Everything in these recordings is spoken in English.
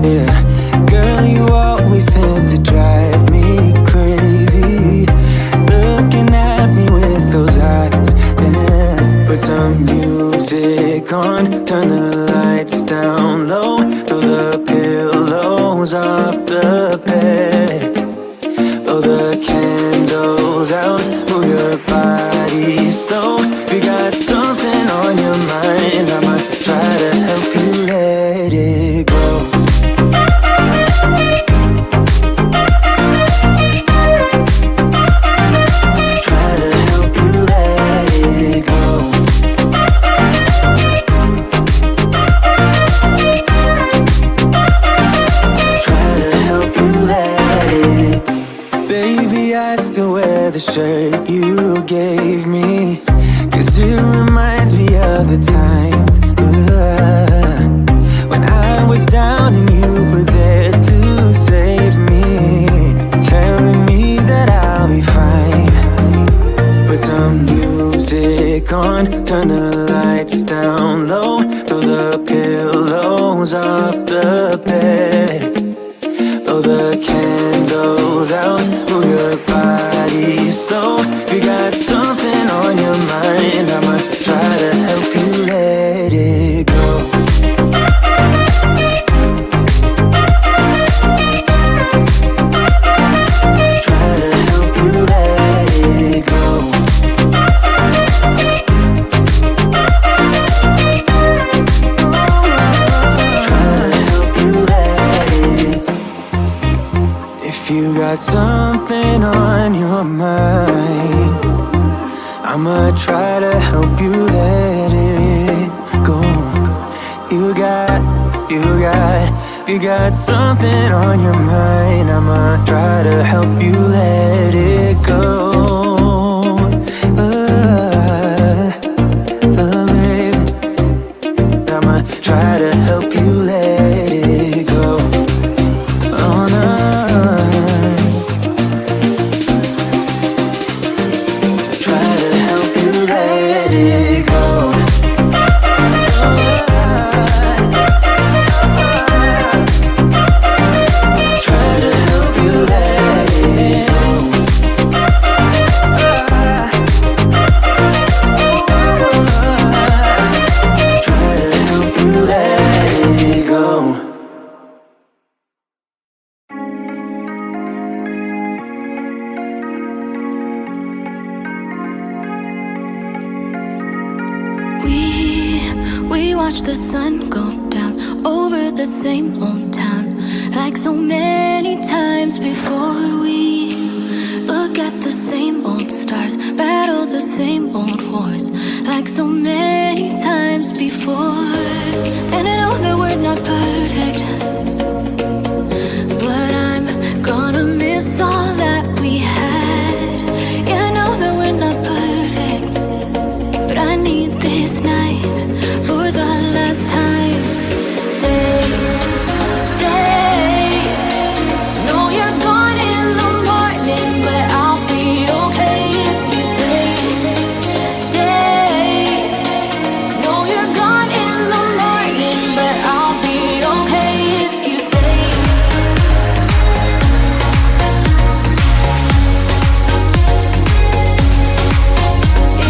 Yeah, girl, you always tend to drive me crazy, looking at me with those eyes. Yeah, put some music on, turn the lights down low, throw the pillows off the bed, blow the candles out, move your body slow. If you got something on your mind, I'ma try to help you let it go. Try to help you let it go. Try to help you let it. Baby, I still wear the shirt you gave me, 'cause it reminds me of the times when I was down and you were there to save me, telling me that I'll be fine. Put some music on, turn the lights down low, throw the pillows off the bed, blow the candles out, move your body slow. If you got something on your mind, I'ma try to help you let it go. Try to help you let it go. Try to help you let it. If you got something on your mind, I'ma try to help you let it go. You got something on your mind, I'ma try to help you let it go. Baby, I'ma try to help you let it go. Oh no. Try to help you let it go. Try to help you let it go. Try to help you let it go. We watch the sun go down over the same old town, like so many times before. We look at the same old stars, battle the same old wars, like so many times before. And I know that we're not perfect, but I'm gonna miss all that we had. Yeah, I know that we're not perfect, but I need this night for the last time. Stay, stay. Know you're gone in the morning, but I'll be okay if you stay. Stay. Know you're gone in the morning, but I'll be okay if you stay.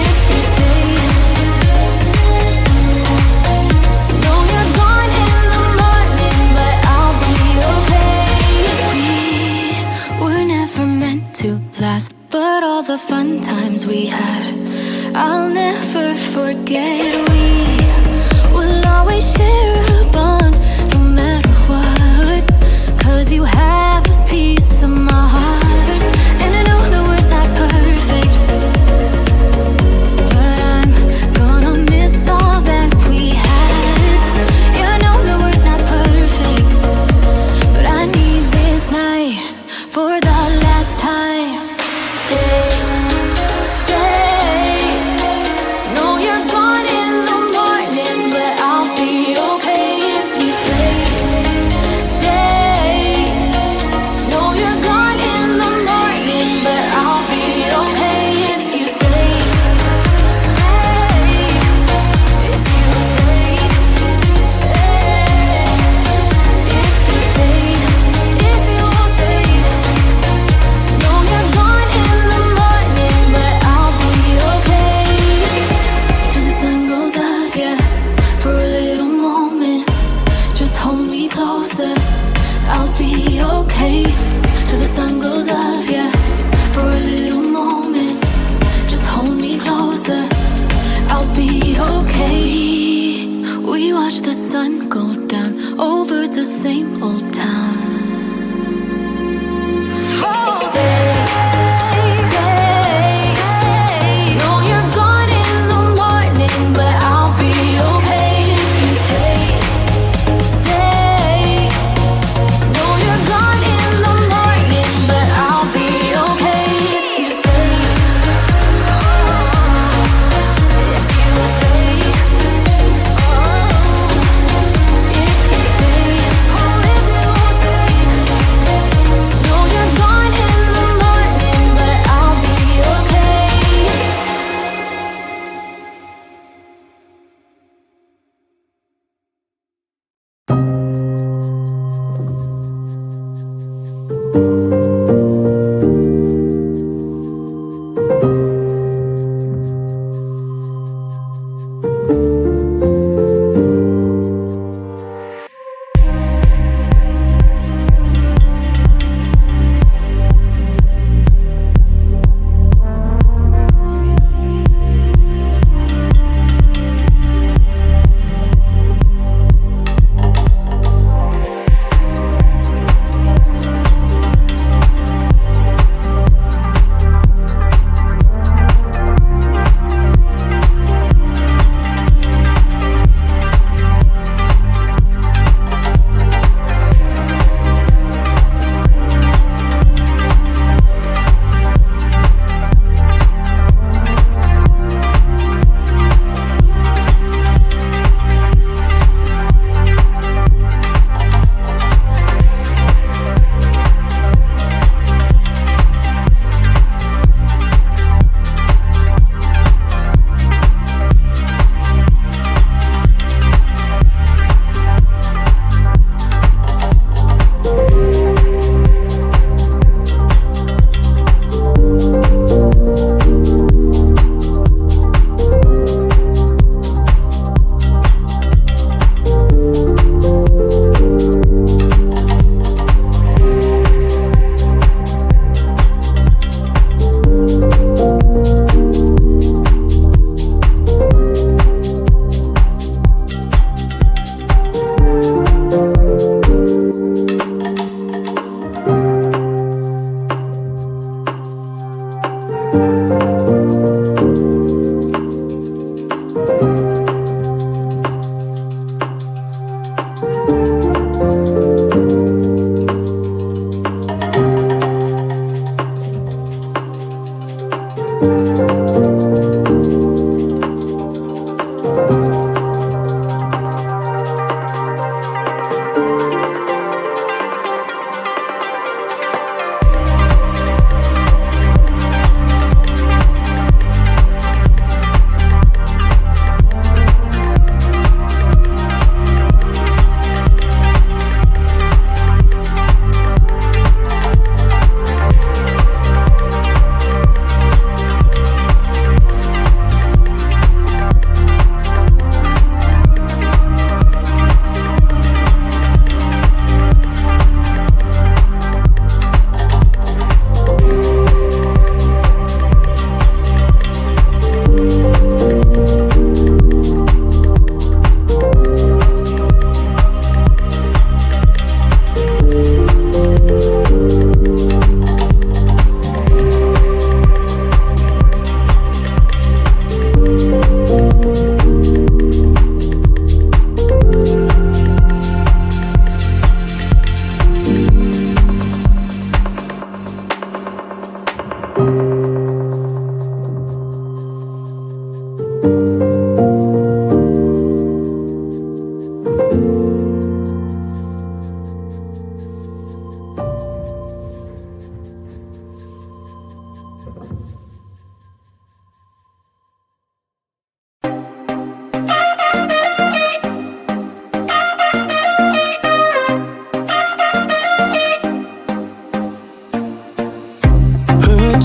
If you stay. Know you're gone in the morning, but I'll be okay. We were never meant to last, but all the fun times we had, I'll never forget. We will always share a bond, no matter what, 'cause you have a piece of my heart. And I know that we're not perfect, but I'm gonna miss all that we had. Yeah, I know that we're not perfect, but I need this night for the last time. Stay, stay. Know you're gone in We watch the sun go down over the same old town. Stay, stay. Know you're gone in the morning, but I'll be okay if you stay, stay. Know you're gone in the morning, but I'll be okay if you stay, if you stay.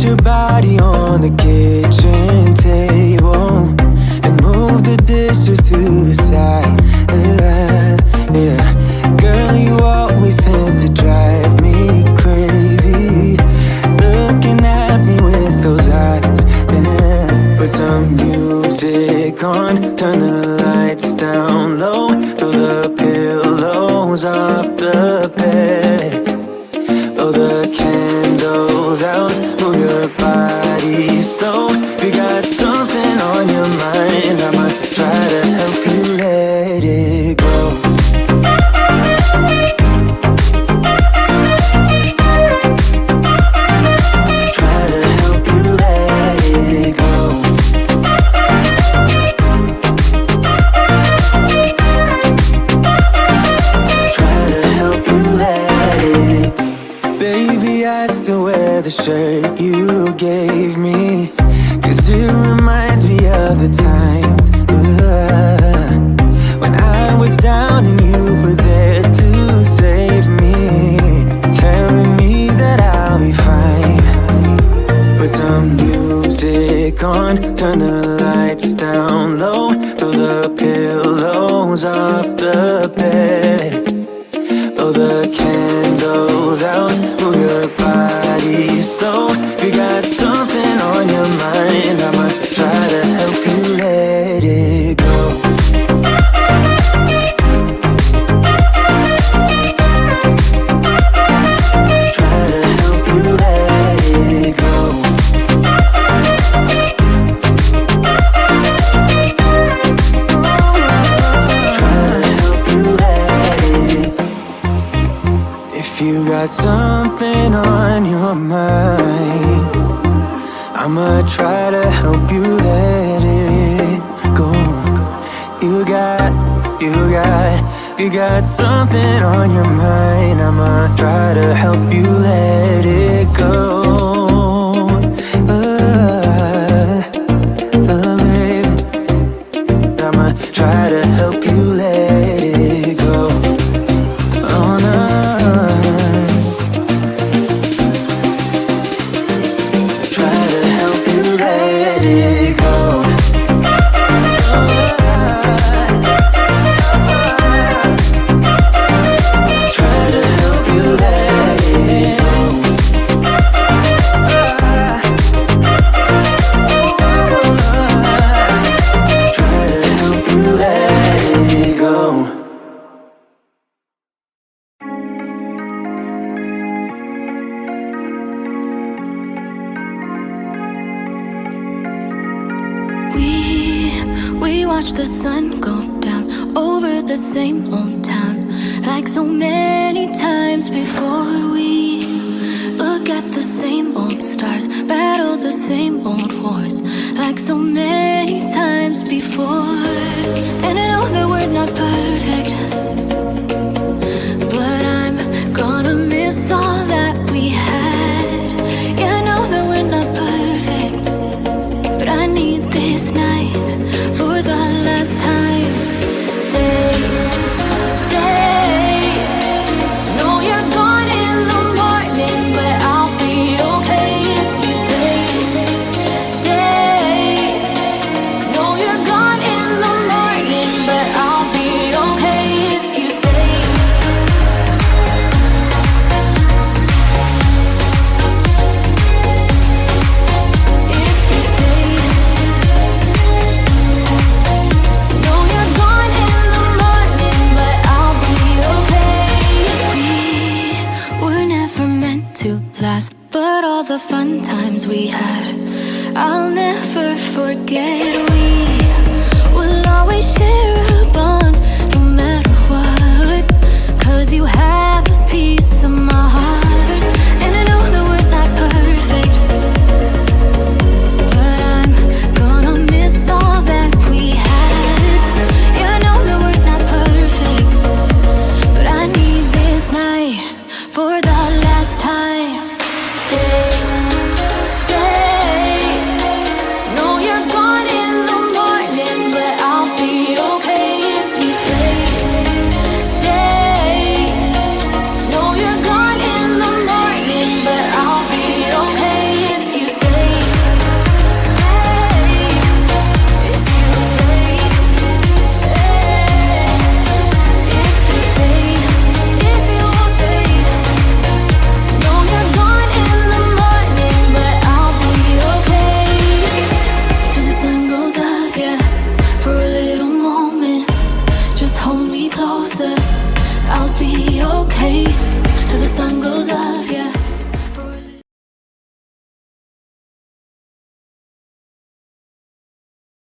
your body on the kitchen table and move the dishes to the side. Yeah, girl, you always tend to drive me crazy, looking at me with those eyes. Yeah, put some music on, turn the lights down. down low, throw the pillows off the bed, blow the candles out, move your body slow. If you got something on your mind, I'ma try to help you let it go. Try to help you let it go. Try to help you let it. Baby, I still wear the shirt you gave me, 'cause it reminds me of the times when I was down and you were there to save me, telling me that I'll be fine. Put some music on, turn the lights down low, throw the pillows off the bed, blow the candles out, move your body slow. If you got something on your mind, I'ma try to help you let it go. Try to help you let it go. Try to help you let it. If you got something on your mind, I'ma try to help you let it go. You got something on your mind, I'ma try to help you let it go. Baby, I'ma try to help you let it go. Oh no. Try to help you let it go. Try to help you let it go. Try to help you let it go. We watch the sun go down over the same old town, like so many times before. We look at the same old stars, battle the same old wars, like so many times before. And I know that we're not perfect, but I'm gonna miss all that we had. Yeah, I know that we're not perfect, but I need this night for the last time. Stay, stay. Know you're gone in the morning, but I'll be okay if you stay. Stay. Know you're gone in the morning, but I'll be okay if you stay. If you stay. Know you're gone in the morning, but I'll be okay. We were never meant to last, but all the fun times we had, I'll never forget.